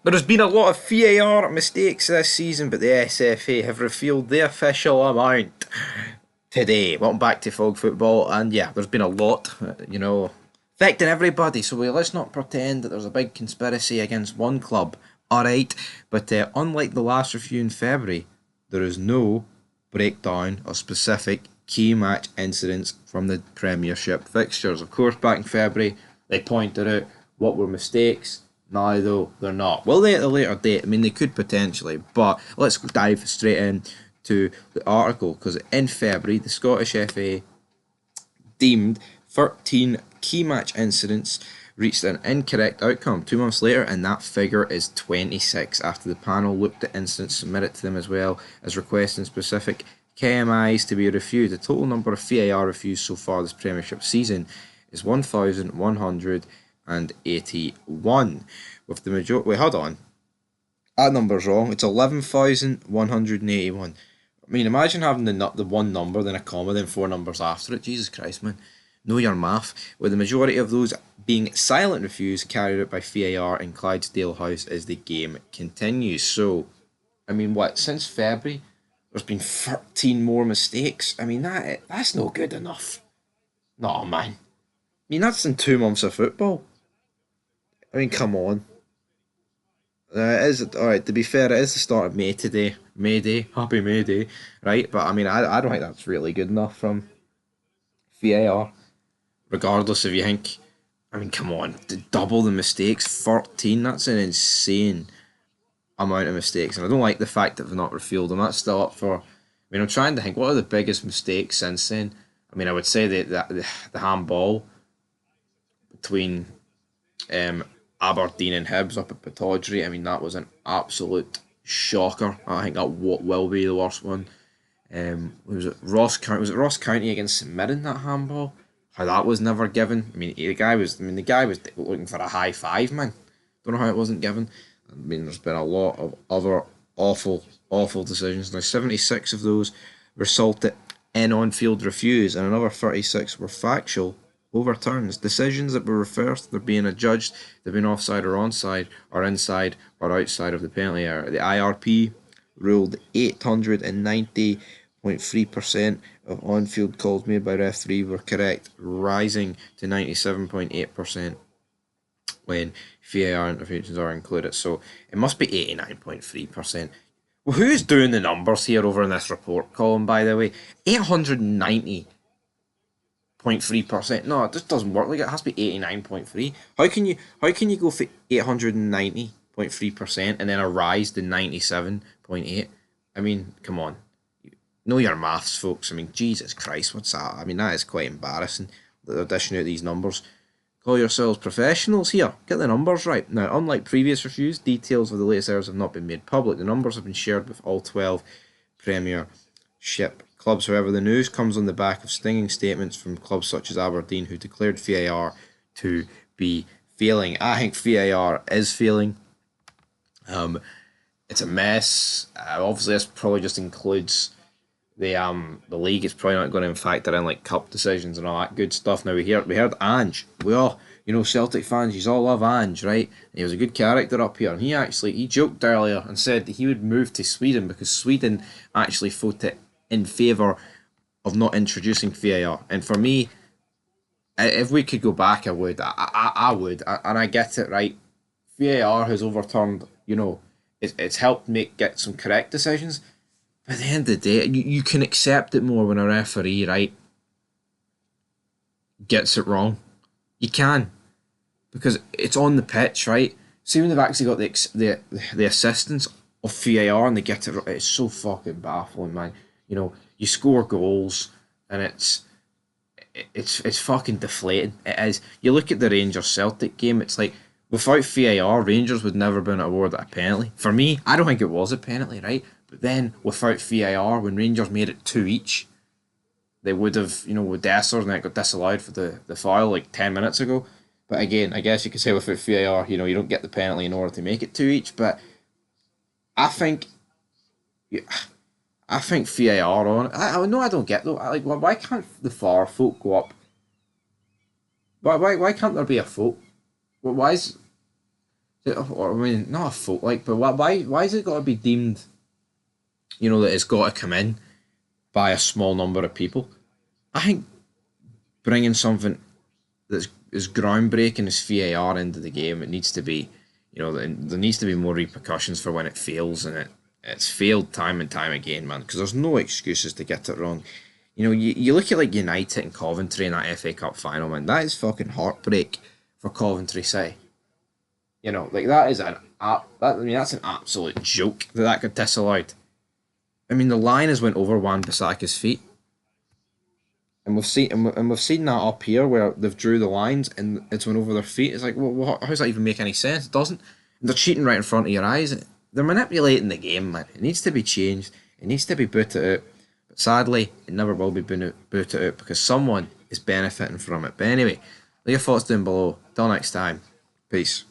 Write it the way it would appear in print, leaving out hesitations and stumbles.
There has been a lot of VAR mistakes this season, but the SFA have revealed the official amount today. Welcome back to Fog Football, and yeah, there's been a lot, affecting everybody. So let's not pretend that there's a big conspiracy against one club. Alright, but unlike the last review in February, there is no breakdown of specific key match incidents from the Premiership fixtures. Of course, back in February, they pointed out what were mistakes. Now, though, they're not. Will they at a later date? I mean, they could potentially, but let's dive straight in to the article because in February, the Scottish FA deemed 13 key match incidents reached an incorrect outcome 2 months later, and that figure is 26 after the panel looked at incidents submitted to them as well as requesting specific KMIs to be reviewed. The total number of VAR reviews so far this Premiership season is 1,181. With the majority, wait, hold on, that number's wrong. It's 11,181. I mean, imagine having the one number, then a comma, then four numbers after it. Jesus Christ, man. Know your math. With the majority of those being silent reviews carried out by VAR in Clydesdale House as the game continues. So, I mean, since February, there's been 13 more mistakes. I mean, that's no good enough. No, man. I mean, that's in 2 months of football. I mean, come on. It is alright. To be fair, it is the start of May today. May Day, happy May Day, right? But I mean, I don't think that's really good enough from VAR. Regardless if you think, I mean, come on, double the mistakes, 13. That's an insane amount of mistakes, and I don't like the fact that they've not refueled them. That's still up for. I mean, I'm trying to think what are the biggest mistakes since then. I mean, I would say the handball between Aberdeen and Hibs up at Pittodrie. I mean, that was an absolute shocker. I think that will be the worst one. Was it Ross County? Was it Ross County against St Mirren, that handball? How that was never given. I mean, the guy was looking for a high five, man. Don't know how it wasn't given. I mean, there's been a lot of other awful decisions. Now, 76 of those resulted in on-field reviews, and another 36 were factual overturns. Decisions that were reversed, they're being adjudged, they've been offside or onside, or inside or outside of the penalty area. The IRP ruled 890.3% of on-field calls made by referee were correct, rising to 97.8% when VAR interventions are included. So it must be 89.3%. Well, who's doing the numbers here over in this report column, by the way? 890.3%. No, it just doesn't work like it. It has to be 89.3. How can you go for 890.3% and then a rise to 97.8? I mean, come on. Know your maths, folks. I mean, Jesus Christ, what's that? I mean, that is quite embarrassing that they're dishing out these numbers. Call yourselves professionals here. Get the numbers right. Now, unlike previous reviews, details of the latest errors have not been made public. The numbers have been shared with all 12 Premiership clubs. However, the news comes on the back of stinging statements from clubs such as Aberdeen, who declared VAR to be failing. I think VAR is failing. It's a mess. Obviously, this probably just includes the league. Is probably not going to factor in like cup decisions and all that good stuff. Now we heard Ange. We all, Celtic fans, you all love Ange, right? He was a good character up here, and he joked earlier and said that he would move to Sweden because Sweden actually voted in favour of not introducing VAR. And for me, if we could go back, I would. I would, and I get it, right. VAR has overturned, it's helped get some correct decisions. But at the end of the day, you can accept it more when a referee, right, gets it wrong. You can. Because it's on the pitch, right? See when they've actually got the assistance of VAR and they get it right, it's so fucking baffling, man. You score goals and it's fucking deflating. It is. You look at the Rangers Celtic game, it's like without VAR, Rangers would never been awarded a penalty. For me, I don't think it was a penalty, right? But then, without VAR, when Rangers made it 2 each, they would have, with Dessers, and it got disallowed for the foul like 10 minutes ago. But again, I guess you could say without VAR, you don't get the penalty in order to make it 2 each. But I think VAR on. I know I don't get though. Why can't the VAR folk go up? Why can't there be a vote? Why is Or, I mean, not a fault, like, but why is it got to be deemed, that it's got to come in by a small number of people? I think bringing something that's as groundbreaking as VAR into the game, it needs to be, there needs to be more repercussions for when it fails, and it's failed time and time again, man. Because there's no excuses to get it wrong. You look at like United and Coventry in that FA Cup final, man. That is fucking heartbreak for Coventry City. Like that is that's an absolute joke that got disallowed. I mean, the line has went over Wan-Bissaka's feet, and we've seen that up here where they've drew the lines and it's went over their feet. It's like, well, how does that even make any sense? It doesn't. And they're cheating right in front of your eyes. They're manipulating the game, man. It needs to be changed. It needs to be booted out. But sadly, it never will be booted out because someone is benefiting from it. But anyway, leave your thoughts down below. Till next time. Peace.